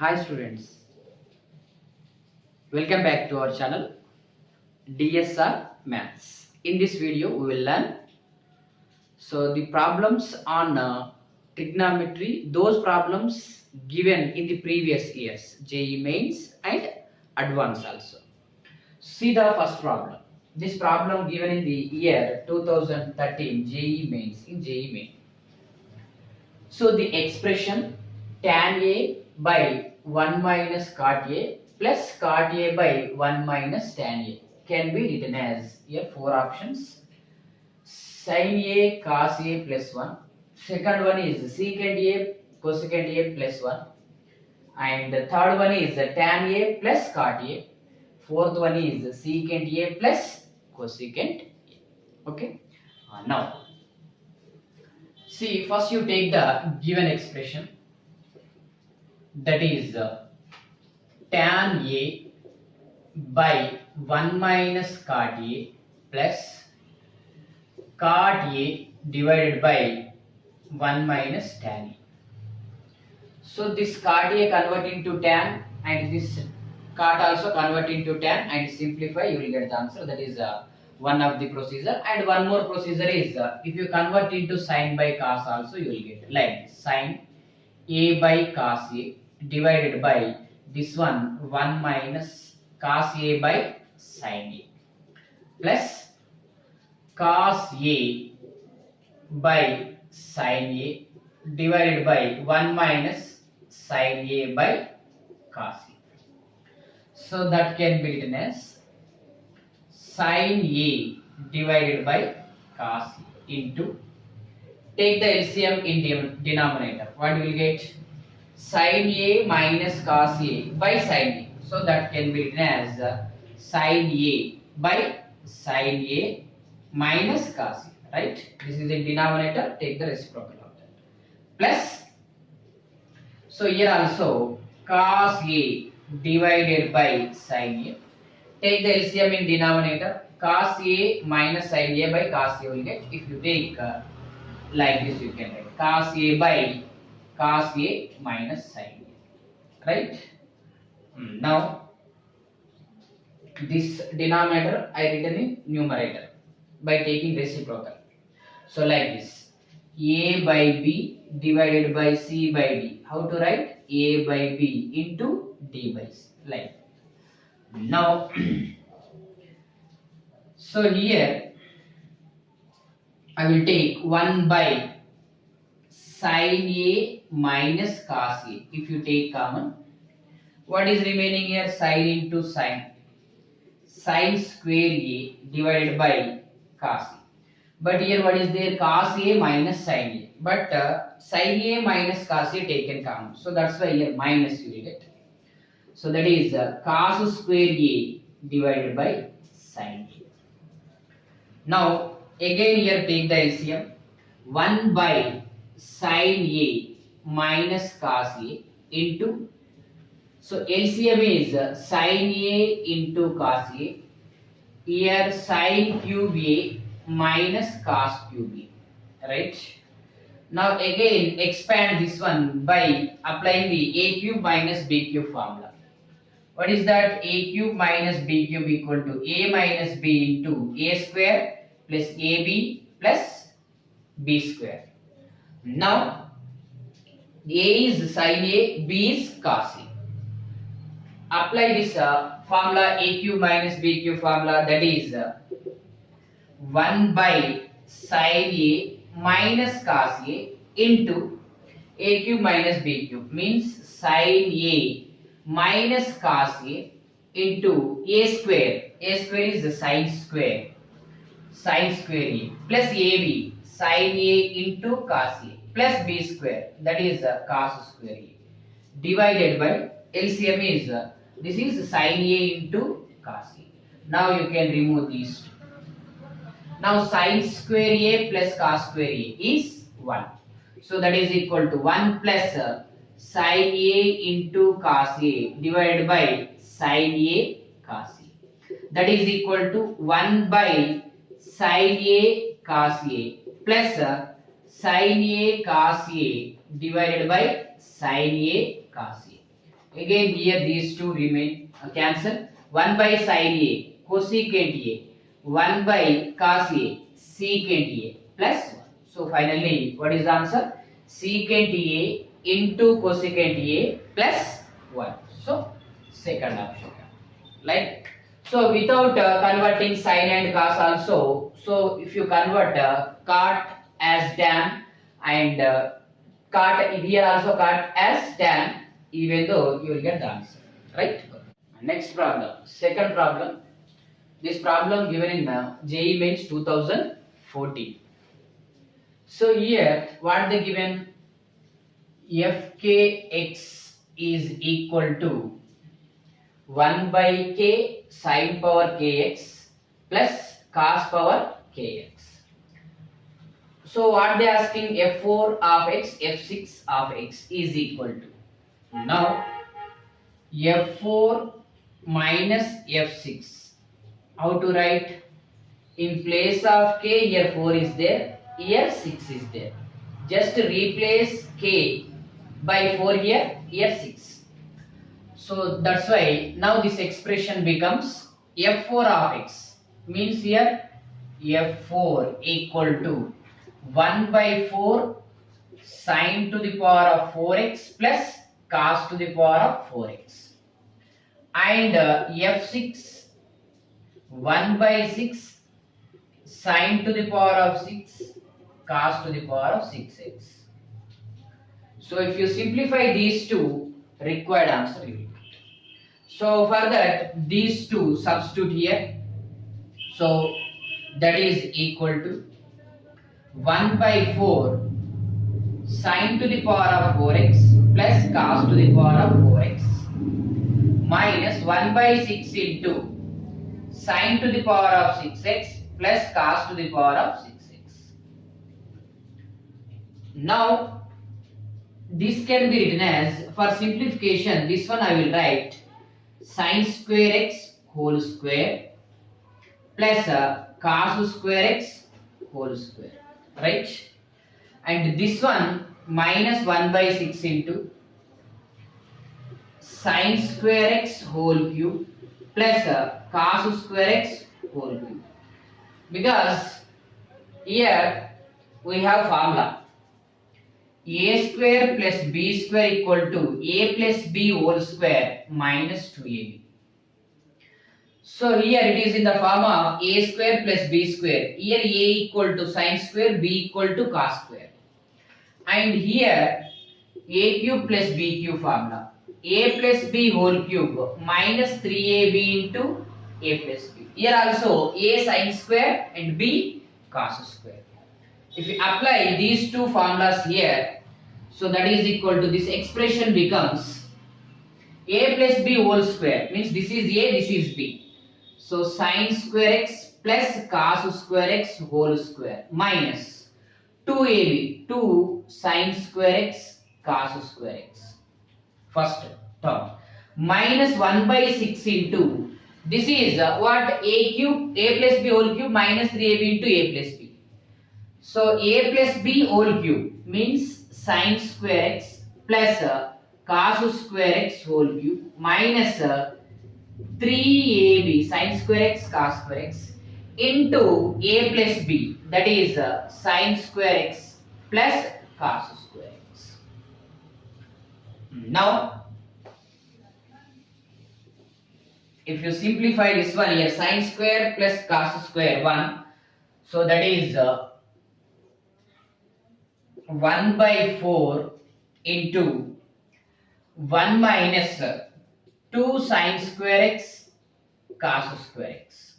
Hi students, welcome back to our channel DSR Maths. In this video we will learn the problems on trigonometry, those problems given in the previous years, JEE mains and advanced also. See the first problem. This problem given in the year 2013 JEE mains in JEE main. So the expression tan A by 1 minus cot A plus cot A by 1 minus tan A can be written as here four options. Sin A cos A plus 1. Second one is secant A cosecant A plus 1. And the third one is tan A plus cot A. Fourth one is secant A plus cosecant A. Okay. Now see, first you take the given expression, that is tan A by 1 minus cot A plus cot A divided by 1 minus tan A. So this cot A convert into tan and this cot also convert into tan and simplify, you will get the answer. That is one of the procedure. And one more procedure is if you convert into sin by cos also, you will get like sin A by cos A divided by this one 1 minus cos A by sin A plus cos A by sin A divided by 1 minus sin A by cos A. So that can be written as sin A divided by cos A into, take the LCM in denominator. What you will get? Sin A minus cos A by sin A. So that can be written as sin A by sin A minus cos A. Right? This is the denominator. Take the reciprocal of that. Plus, so here also cos A divided by sin A. Take the LCM in denominator. Cos A minus sin A by cos A will get. If you take like this, you can write cos A by cos A minus sin A. Right? Now this denominator I written in numerator by taking reciprocal. So like this, A by B divided by C by D. How to write? A by B into D by C. Like now. So here I will take 1 by sin A minus cos A. If you take common, what is remaining here? Sin into sin. Sin square A divided by cos A. But here what is there? Cos A minus sin A. But sin A minus cos A taken common. So that's why here minus you will get. So that is cos square A divided by sin A. Now again here take the LCM. 1 by sin A minus cos A into, so LCM is sin A into cos A. Here sin cube A minus cos cube A. Right? Now again expand this one by applying the A cube minus B cube formula. What is that? A cube minus B cube equal to A minus B into A square plus AB plus B square. Now A is sin A, B is cos A. Apply this formula, A cube minus B cube formula, that is 1 by sin A minus cos A into A cube minus B cube, means sin A minus cos A into A square. A square is the sin square A plus AB sin A into cos A plus B square, that is cos square A, divided by LCM is this is sin A into cos A. Now you can remove these two. Now sin square A plus cos square A is 1. So that is equal to 1 plus sin A into cos A divided by sin A cos A. That is equal to 1 by sin A cos A plus sin A cos A divided by sin A cos A. Again here these two remain, cancel. 1 by sin A cosecant A, 1 by cos A secant A plus 1. So finally what is the answer? Secant A into cosecant A plus 1. So second option. Like, so without converting sine and cos also, so if you convert cot as tan and cot here also cot as tan, even though you will get the answer, right? Next problem, second problem. This problem given in JEE Mains 2014. So here what they given? Fkx is equal to 1 by k sin power kx plus cos power kx. So what they asking, f4 of x, f6 of x is equal to. Now f4 minus f6. How to write? In place of k, here 4 is there, here 6 is there. Just replace k by 4 here, here 6. So that's why now this expression becomes f4 of x. Means here f4 equal to 1 by 4 sin to the power of 4x plus cos to the power of 4x. And f6 1 by 6 sin to the power of 6 cos to the power of 6x. So if you simplify these two, required answer you will get. So for that these two substitute here. So that is equal to 1 by 4 sin to the power of 4x plus cos to the power of 4x minus 1 by 6 into sin to the power of 6x plus cos to the power of 6x. Now this can be written as, for simplification, this one I will write sin square x whole square plus cos square x whole square, right? And this one minus 1 by 6 into sin square x whole cube plus cos square x whole cube. Because here we have formula a square plus b square equal to a plus b whole square minus 2ab. So here it is in the form of a square plus b square. Here a equal to sin square, b equal to cos square. And here a cube plus b cube formula. A plus b whole cube minus 3ab into a plus b. Here also a sin square and b cos square. If you apply these two formulas here, so that is equal to, this expression becomes a plus b whole square, means this is a, this is b. So sin square x plus cos square x whole square minus 2ab, 2 sin square x cos square x. First term minus 1 by 6 into, this is what, a cube, a plus b whole cube minus 3ab into a plus b. So a plus b whole cube means sin square x plus cos square x whole cube minus 3ab sin square x cos square x into a plus b, that is sin square x plus cos square x. Now if you simplify this one here, sin square plus cos square 1, so that is 1 by 4 into 1 minus 2 sin square x cos square x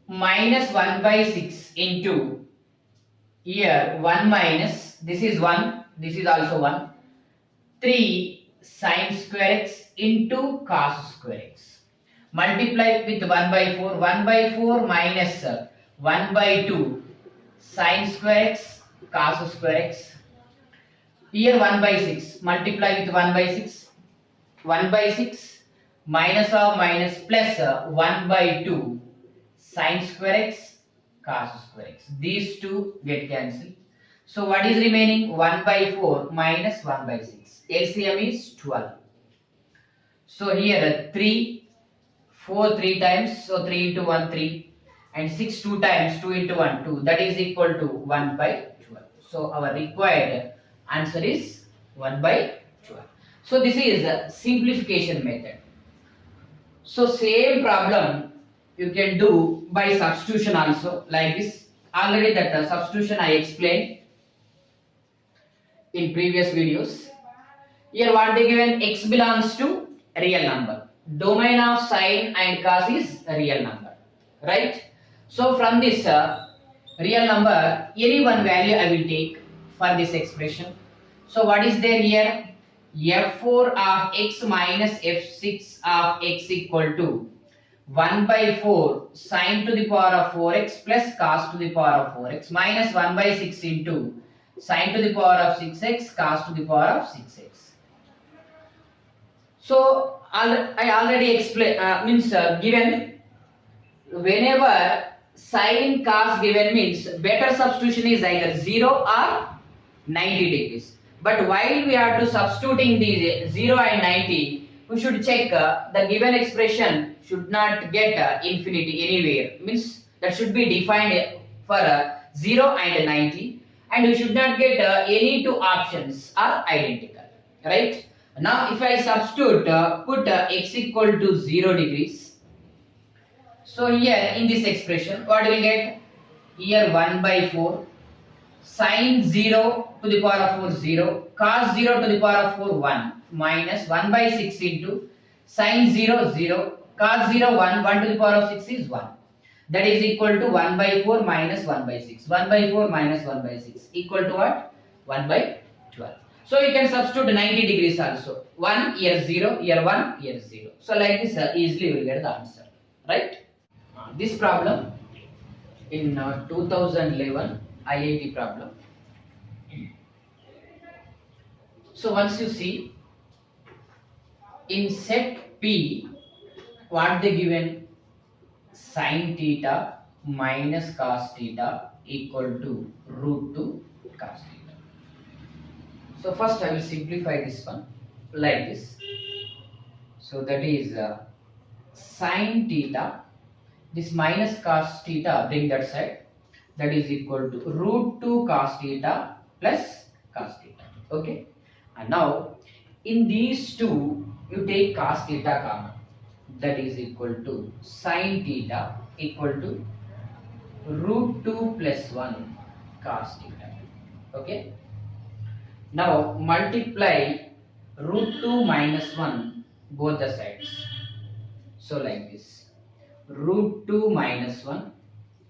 minus 1 by 6 into, here 1 minus, this is 1, this is also 1, 3 sin square x into cos square x. Multiply with 1 by 4, 1 by 4 minus 1 by 2 sin square x cos square x. Here 1 by 6, multiply with 1 by 6, 1 by 6 minus of minus plus 1 by 2 sin square x cos square x. These two get cancelled. So what is remaining? 1 by 4 minus 1 by 6. LCM is 12. So here 3, 4 3 times, so 3 into 1 3, and 6 2 times, 2 into 1 2, that is equal to 1 by 12. So our required answer is 1 by 12. So this is a simplification method. So same problem you can do by substitution also, like this. Already that substitution I explained in previous videos. Here what they given, x belongs to a real number. Domain of sine and cos is a real number, right? So from this real number, any one value I will take for this expression. So what is there here? f4 of x minus f6 of x equal to 1 by 4 sine to the power of 4x plus cos to the power of 4x minus 1 by 6 into sine to the power of 6x cos to the power of 6x. So I already explained, given whenever sine cos given means better substitution is either 0 or 90 degrees. But while we are to substituting these 0 and 90, we should check the given expression should not get infinity anywhere. Means that should be defined for 0 and 90, and we should not get any two options are identical, right? Now if I substitute put x equal to 0 degrees, so here in this expression what we will get? Here 1 by 4 sine 0 to the power of 4 0 cos 0 to the power of 4 1 minus 1 by 6 into sine 0 0 cos 0 1 1 to the power of 6 is 1. That is equal to 1 by 4 minus 1 by 6. 1 by 4 minus 1 by 6 equal to what? 1 by 12. So you can substitute 90 degrees also. 1 here 0, here 1, here 0. So like this easily you will get the answer, right? This problem in 2011 IIT problem. So once you see in set P, what they given? Sin theta minus cos theta equal to root 2 cos theta. So first I will simplify this one like this. So that is sin theta, this minus cos theta bring that side, that is equal to root 2 cos theta plus cos theta. Okay, and now in these two you take cos theta common, that is equal to sin theta equal to root 2 plus 1 cos theta. Okay, now multiply root 2 minus 1 both the sides. So like this, root 2 minus 1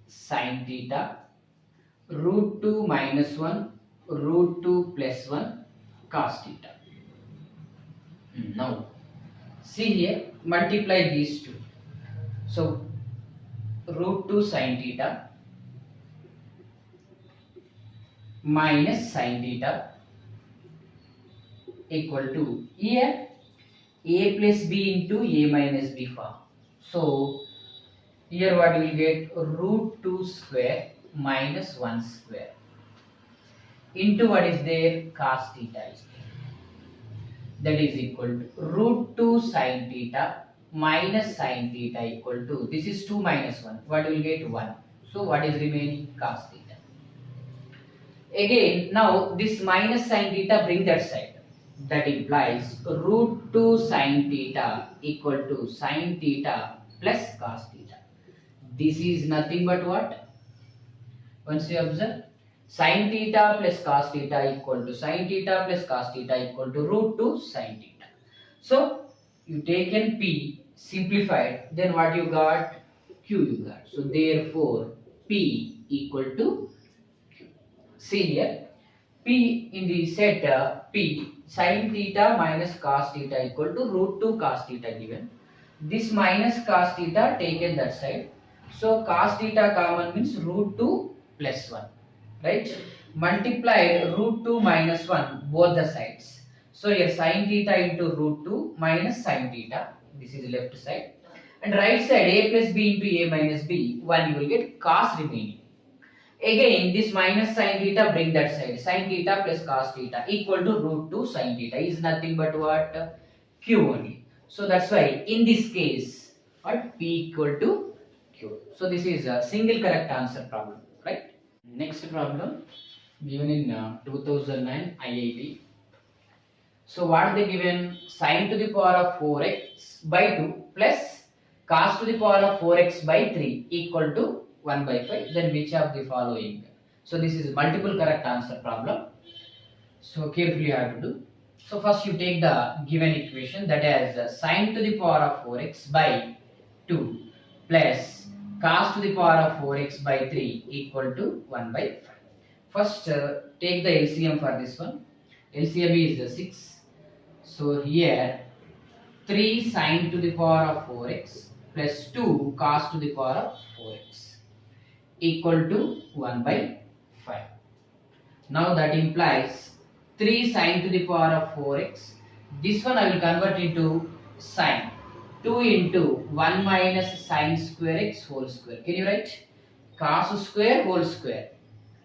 sin theta, root 2 minus 1 root 2 plus 1 cos theta. Now see here, multiply these two. So root 2 sin theta minus sin theta equal to, here a plus b into a minus b form. So here what we will get? Root 2 square minus 1 square into what is there? Cos theta is there. That is equal to root 2 sin theta minus sin theta equal to, this is 2 minus 1. What will get? 1. So what is remaining? Cos theta. Again, now this minus sin theta bring that side. That implies root 2 sin theta equal to sin theta plus cos theta. This is nothing but what? Once you observe, sin theta plus cos theta equal to sin theta plus cos theta equal to root 2 sin theta. So you taken P simplified, then what you got? Q you got. So therefore P equal to Q. See here, P in the set P sin theta minus cos theta equal to root 2 cos theta given. This minus cos theta taken that side. So cos theta common means root 2 plus 1, right? Multiplied root 2 minus 1 both the sides. So here sin theta into root 2 minus sin theta, this is left side, and right side a plus b into a minus b, 1 you will get cos remaining. Again, this minus sin theta, bring that side. Sin theta plus cos theta equal to root 2 sin theta is nothing but what? Q only. So that's why in this case, what? P equal to Q. So this is a single correct answer problem, right? Next problem given in 2009 IIT. So what they given? Sin to the power of 4x by 2 plus cos to the power of 4x by 3 equal to 1 by 5. Then which of the following? So this is multiple correct answer problem. So carefully you have to do. So first you take the given equation, that is sin to the power of 4x by 2 plus cos to the power of 4x by 3 equal to 1 by 5. First take the LCM for this one. LCM is 6. So here 3 sin to the power of 4x plus 2 cos to the power of 4x equal to 1 by 5. Now that implies 3 sin to the power of 4x. This one I will convert into sin. 2 into 1 minus sin square x whole square. Can you write? Cos square whole square.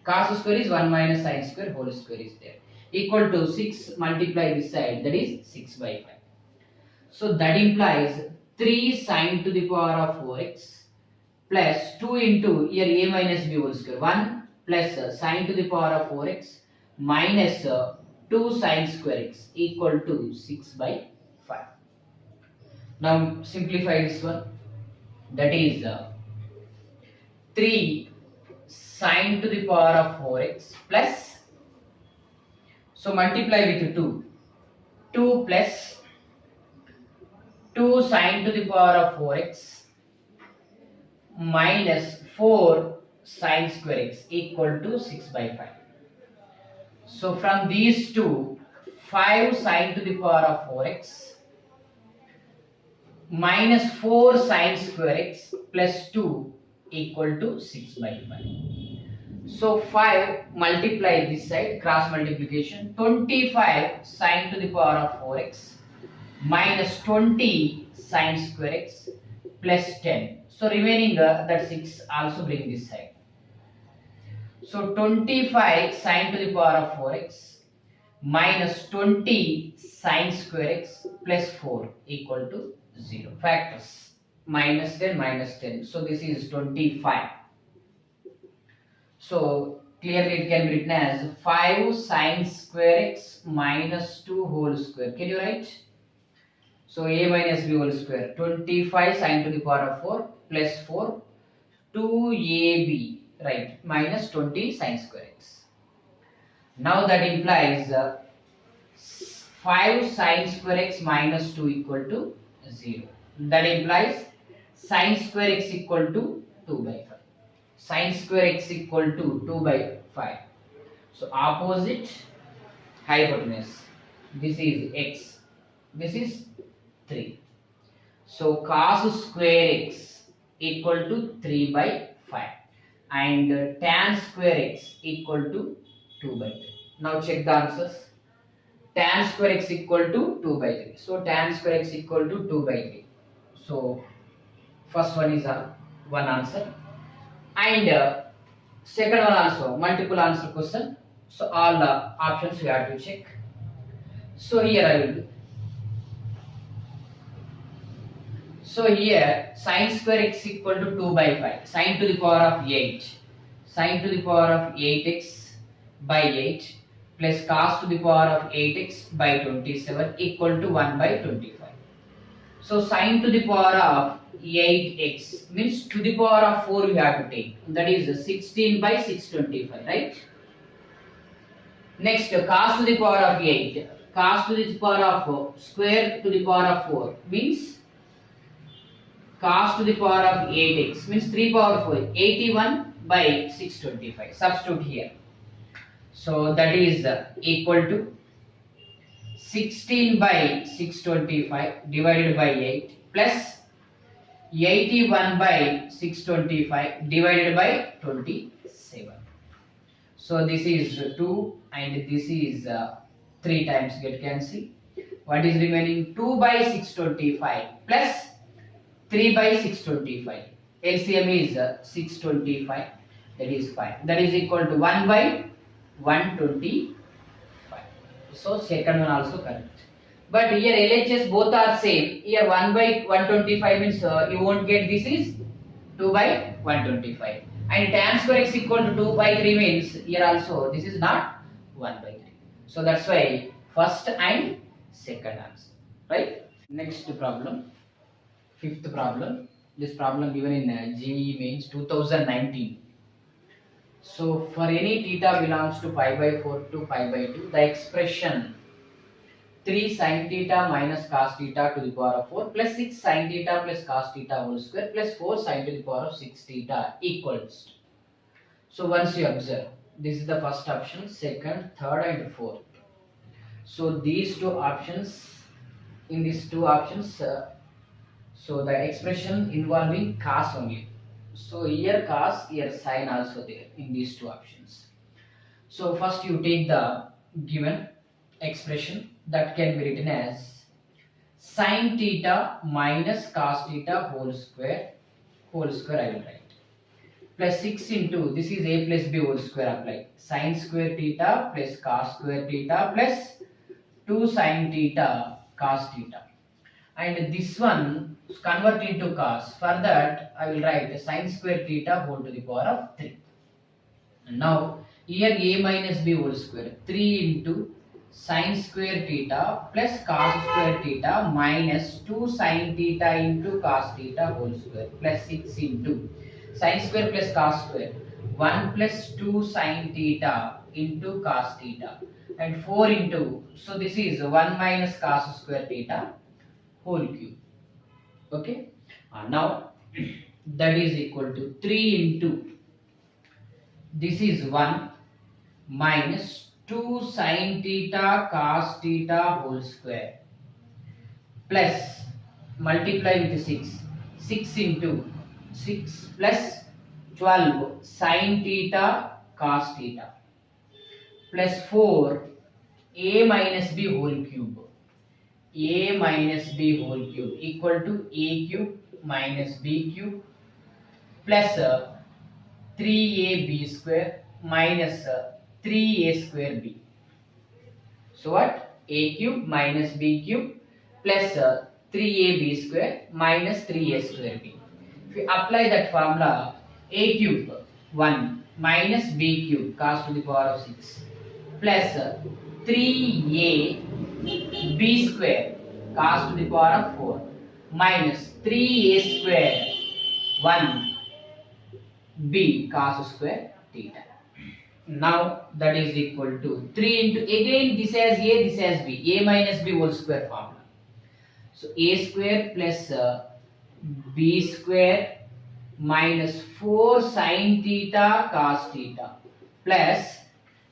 Cos square is 1 minus sin square whole square is there. Equal to 6 multiply this side, that is 6 by 5. So that implies 3 sin to the power of 4x plus 2 into here a minus b whole square. 1 plus sin to the power of 4x minus 2 sin square x equal to 6 by 5. Now simplify this one. That is 3 sin to the power of 4x plus, so multiply with 2. 2 plus 2 sin to the power of 4x minus 4 sin square x equal to 6 by 5. So from these two, 5 sin to the power of 4x minus 4 sin square x plus 2 equal to 6 by 5. So 5 multiply this side, cross multiplication, 25 sin to the power of 4x minus 20 sin square x plus 10. So remaining that 6 also bring this side. So 25 sin to the power of 4x minus 20 sin square x plus 4 equal to 0. Factors minus 10 minus 10. So this is 25. So clearly it can be written as 5 sin square x minus 2 whole square. Can you write? So a minus b whole square. 25 sin to the power of 4 plus 4 2ab, right, minus 20 sin square x. Now that implies 5 sin square x minus 2 equal to 0. That implies sin square x equal to 2 by 5. Sin square x equal to 2 by 5. So opposite hypotenuse. This is x. This is 3. So cos square x equal to 3 by 5. And tan square x equal to 2 by 3. Now check the answers. Tan square x equal to 2 by 3. So tan square x equal to 2 by 3. So first one is one answer. And second one also multiple answer question. So all the options we have to check. So here I will do. So here sin square x equal to 2 by 5. Sin to the power of 8. Sin to the power of 8x by 8 plus cos to the power of 8x by 27 equal to 1 by 25. So sin to the power of 8x means to the power of 4 we have to take. That is 16 by 625, right? Next cos to the power of 8. Cos to the power of 4 square to the power of 4 means cos to the power of 8x means 3 power 4. 81 by 625. Substitute here. So that is equal to 16 by 625 divided by 8 plus 81 by 625 divided by 27. So this is 2 and this is 3 times get cancelled. What is remaining? 2 by 625 plus 3 by 625. LCM is 625. that is 5. That is equal to 1 by 125. So second one also correct. But here LHS both are same. Here 1 by 125 means you won't get this is 2 by 125. And tan square x equal to 2 by 3 means here also this is not 1 by 3. So that's why first and second answer. Right? Next problem. Fifth problem. This problem given in GE means 2019. So for any theta belongs to pi by 4 to pi by 2, the expression 3 sin theta minus cos theta to the power of 4 plus 6 sin theta plus cos theta whole square plus 4 sin to the power of 6 theta equals. So once you observe, this is the first option, second, third and fourth. So these two options, in these two options, so the expression involving cos only. So here cos, here sin also there in these two options. So first you take the given expression that can be written as sin theta minus cos theta whole square I will write, plus 6 into, this is a plus b whole square apply, sin square theta plus cos square theta plus 2 sin theta cos theta, and this one convert into cos. For that I will write sin square theta whole to the power of 3. And now here a minus b whole square, 3 into sin square theta plus cos square theta minus 2 sin theta into cos theta whole square plus 6 into sin square plus cos square, 1 plus 2 sin theta into cos theta, and 4 into, so this is 1 minus cos square theta whole cube. Okay, now that is equal to 3 into, this is 1 minus 2 sin theta cos theta whole square plus multiply with 6 into 6 plus 12 sin theta cos theta plus 4 a minus b whole cube, a minus b whole cube equal to a cube minus b cube plus 3ab square minus 3a square b. So what? A cube minus b cube plus 3ab square minus 3a square b. If we apply that formula, a cube 1 minus b cube cos to the power of 6 plus 3a b square cos to the power of 4 minus 3a square 1 b cos square theta. Now that is equal to 3 into, again this as a, this as b, a minus b whole square formula. So a square plus b square minus 4 sin theta cos theta plus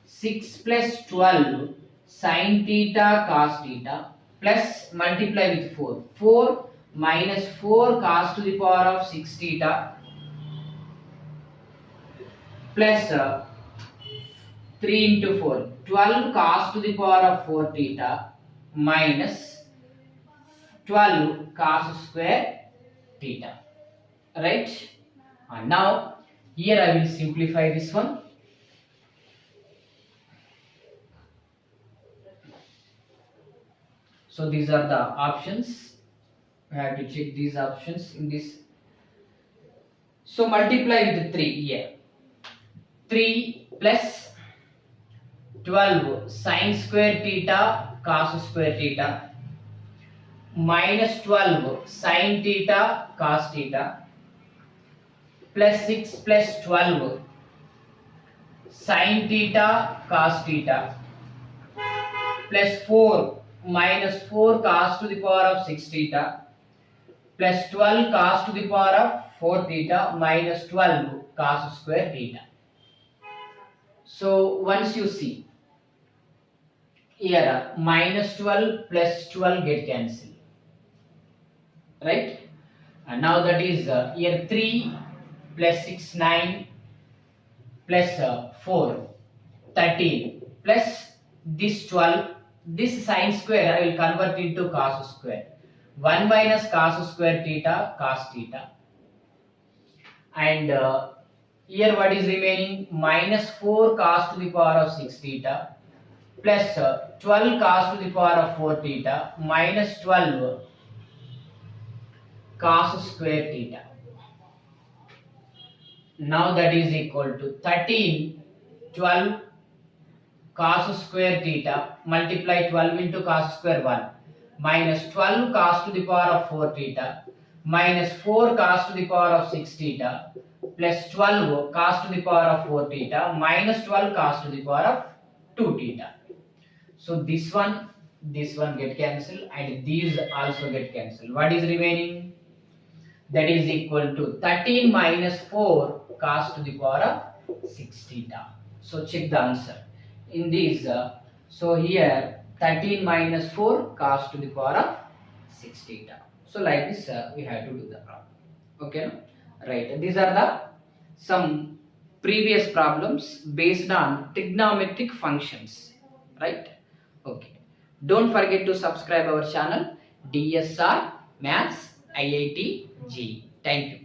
6 plus 12 sin theta cos theta plus multiply with 4, 4 minus 4 cos to the power of 6 theta plus 3 into 4, 12 cos to the power of 4 theta minus 12 cos square theta. Right? And now here I will simplify this one. So these are the options. We have to check these options in this. So multiply with 3 here. 3 plus 12 sin square theta cos square theta minus 12 sin theta cos theta plus 6 plus 12 sin theta cos theta plus 4 minus 4 cos to the power of 6 theta plus 12 cos to the power of 4 theta minus 12 cos square theta. So once you see here minus 12 plus 12 get cancelled, right? And now that is here 3 plus 6 9 plus 4 13 plus this 12, this sin square I will convert into cos square, 1 minus cos square theta cos theta, and Here what is remaining? Minus 4 cos to the power of 6 theta plus 12 cos to the power of 4 theta minus 12 cos square theta. Now that is equal to 13 12 cos square theta multiply 12 into cos square 1 minus 12 cos to the power of 4 theta minus 4 cos to the power of 6 theta plus 12 cos to the power of 4 theta minus 12 cos to the power of 2 theta. So this one get cancelled and these also get cancelled. What is remaining? That is equal to 13 minus 4 cos to the power of 6 theta. So check the answer. In this, so here 13 minus 4 cos to the power of 6 theta. So like this we have to do the problem. Okay, no? Right. These are the some previous problems based on trigonometric functions. Right. Okay. Don't forget to subscribe our channel DSR Maths IIT JEE. Thank you.